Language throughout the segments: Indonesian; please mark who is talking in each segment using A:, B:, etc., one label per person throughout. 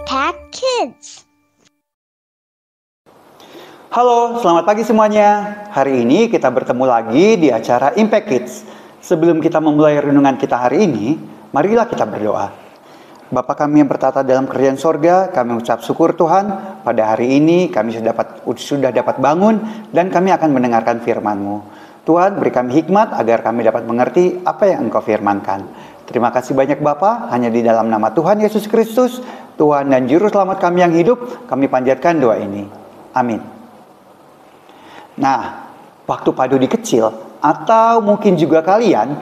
A: Impact Kids.
B: Halo, selamat pagi semuanya. Hari ini kita bertemu lagi di acara Impact Kids. Sebelum kita memulai renungan kita hari ini, marilah kita berdoa. Bapa kami yang bertata dalam kerajaan sorga, kami ucap syukur Tuhan. Pada hari ini kami sudah dapat bangun dan kami akan mendengarkan firman-Mu. Tuhan, beri kami hikmat agar kami dapat mengerti apa yang Engkau firmankan. Terima kasih banyak Bapa, hanya di dalam nama Tuhan Yesus Kristus, Tuhan dan Juru Selamat kami yang hidup, kami panjatkan doa ini. Amin. Nah, waktu Pak Dodi kecil, atau mungkin juga kalian,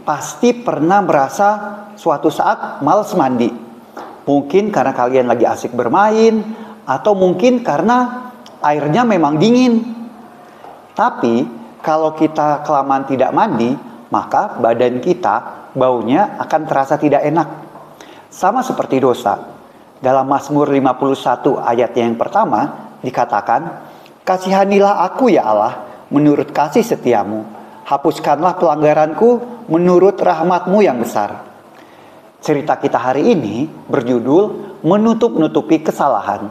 B: pasti pernah merasa suatu saat malas mandi. Mungkin karena kalian lagi asik bermain, atau mungkin karena airnya memang dingin. Tapi, kalau kita kelamaan tidak mandi, maka badan kita baunya akan terasa tidak enak. Sama seperti dosa. Dalam Mazmur 51 ayat yang pertama dikatakan, "Kasihanilah aku ya Allah, menurut kasih setiamu. Hapuskanlah pelanggaranku menurut rahmat-Mu yang besar." Cerita kita hari ini berjudul Menutup-nutupi Kesalahan.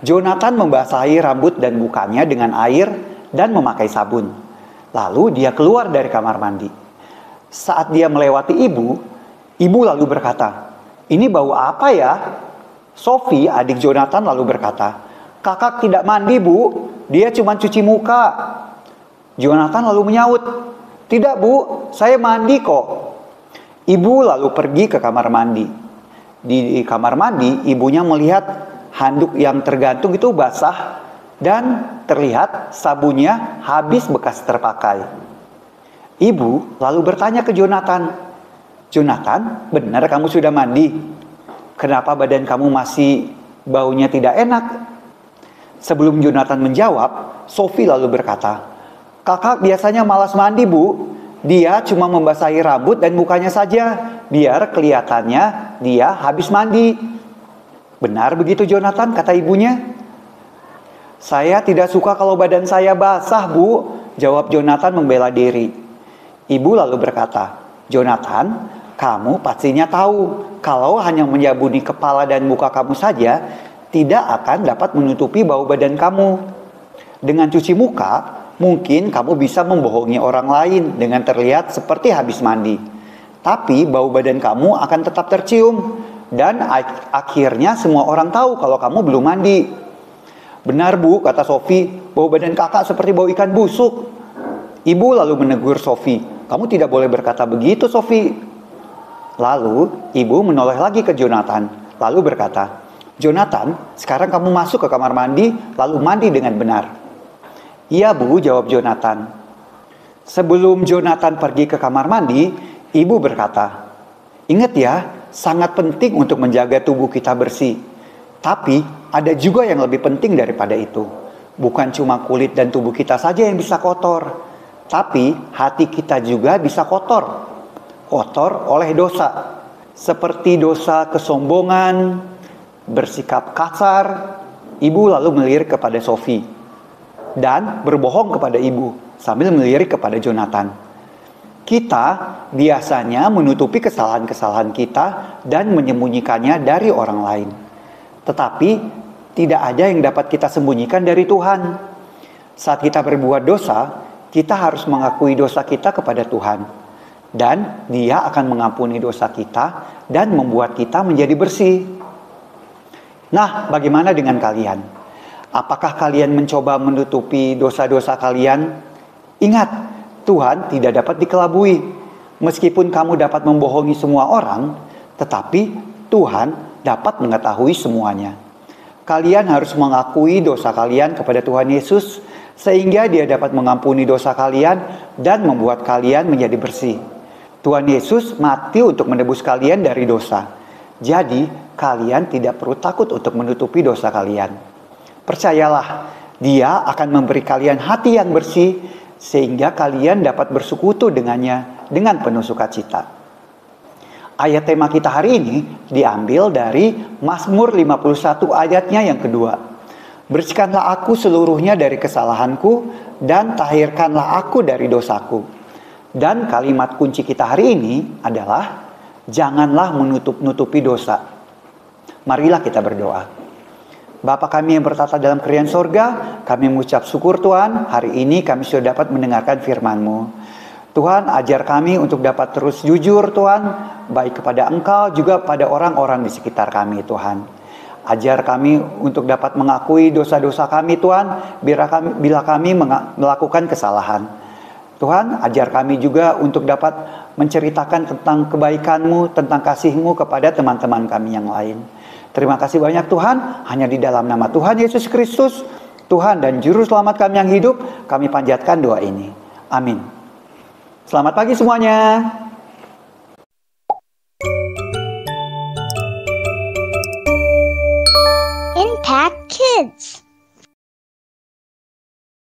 B: Jonathan membasahi rambut dan mukanya dengan air dan memakai sabun. Lalu dia keluar dari kamar mandi. Saat dia melewati ibu lalu berkata, "Ini bau apa ya?" Sophie, adik Jonathan, lalu berkata, "Kakak tidak mandi, Bu. Dia cuma cuci muka." Jonathan lalu menyaut, "Tidak, Bu. Saya mandi kok." Ibu lalu pergi ke kamar mandi. Di kamar mandi, ibunya melihat handuk yang tergantung itu basah dan terlihat sabunnya habis bekas terpakai. Ibu lalu bertanya ke Jonathan, "Jonathan, benar kamu sudah mandi? Kenapa badan kamu masih baunya tidak enak?" Sebelum Jonathan menjawab, Sophie lalu berkata, "Kakak biasanya malas mandi, Bu. Dia cuma membasahi rambut dan mukanya saja, biar kelihatannya dia habis mandi." "Benar begitu Jonathan?" kata ibunya. "Saya tidak suka kalau badan saya basah, Bu," jawab Jonathan membela diri. Ibu lalu berkata, "Jonathan, kamu pastinya tahu kalau hanya menyabuni kepala dan muka kamu saja tidak akan dapat menutupi bau badan kamu. Dengan cuci muka, mungkin kamu bisa membohongi orang lain dengan terlihat seperti habis mandi. Tapi bau badan kamu akan tetap tercium dan akhirnya semua orang tahu kalau kamu belum mandi." "Benar, Bu," kata Sophie, "bau badan kakak seperti bau ikan busuk." Ibu lalu menegur Sophie, "Kamu tidak boleh berkata begitu, Sophie." Lalu ibu menoleh lagi ke Jonathan, lalu berkata, "Jonathan, sekarang kamu masuk ke kamar mandi, lalu mandi dengan benar." "Iya, Bu," jawab Jonathan. Sebelum Jonathan pergi ke kamar mandi, ibu berkata, "Ingat ya, sangat penting untuk menjaga tubuh kita bersih. Tapi ada juga yang lebih penting daripada itu. Bukan cuma kulit dan tubuh kita saja yang bisa kotor, tapi hati kita juga bisa kotor. Kotor oleh dosa. Seperti dosa kesombongan, bersikap kasar." Ibu lalu melirik kepada Sophie dan berbohong kepada ibu sambil melirik kepada Jonathan. Kita biasanya menutupi kesalahan-kesalahan kita dan menyembunyikannya dari orang lain. Tetapi tidak ada yang dapat kita sembunyikan dari Tuhan. Saat kita berbuat dosa, kita harus mengakui dosa kita kepada Tuhan. Dan Dia akan mengampuni dosa kita dan membuat kita menjadi bersih. Nah, bagaimana dengan kalian? Apakah kalian mencoba menutupi dosa-dosa kalian? Ingat, Tuhan tidak dapat dikelabui. Meskipun kamu dapat membohongi semua orang, tetapi Tuhan dapat mengetahui semuanya. Kalian harus mengakui dosa kalian kepada Tuhan Yesus, sehingga Dia dapat mengampuni dosa kalian dan membuat kalian menjadi bersih. Tuhan Yesus mati untuk menebus kalian dari dosa. Jadi, kalian tidak perlu takut untuk menutupi dosa kalian. Percayalah, Dia akan memberi kalian hati yang bersih, sehingga kalian dapat bersekutu dengannya dengan penuh sukacita. Ayat tema kita hari ini diambil dari Mazmur 51 ayatnya yang kedua. "Bersihkanlah aku seluruhnya dari kesalahanku dan tahirkanlah aku dari dosaku." Dan kalimat kunci kita hari ini adalah janganlah menutup-nutupi dosa. Marilah kita berdoa. Bapa kami yang bertata dalam kerajaan sorga, kami mengucap syukur Tuhan, hari ini kami sudah dapat mendengarkan firman-Mu. Tuhan, ajar kami untuk dapat terus jujur Tuhan, baik kepada Engkau juga pada orang-orang di sekitar kami Tuhan. Ajar kami untuk dapat mengakui dosa-dosa kami Tuhan, bila kami melakukan kesalahan. Tuhan, ajar kami juga untuk dapat menceritakan tentang kebaikan-Mu, tentang kasih-Mu kepada teman-teman kami yang lain. Terima kasih banyak Tuhan, hanya di dalam nama Tuhan Yesus Kristus, Tuhan dan Juru Selamat kami yang hidup, kami panjatkan doa ini. Amin. Selamat pagi semuanya.
A: Impact Kids.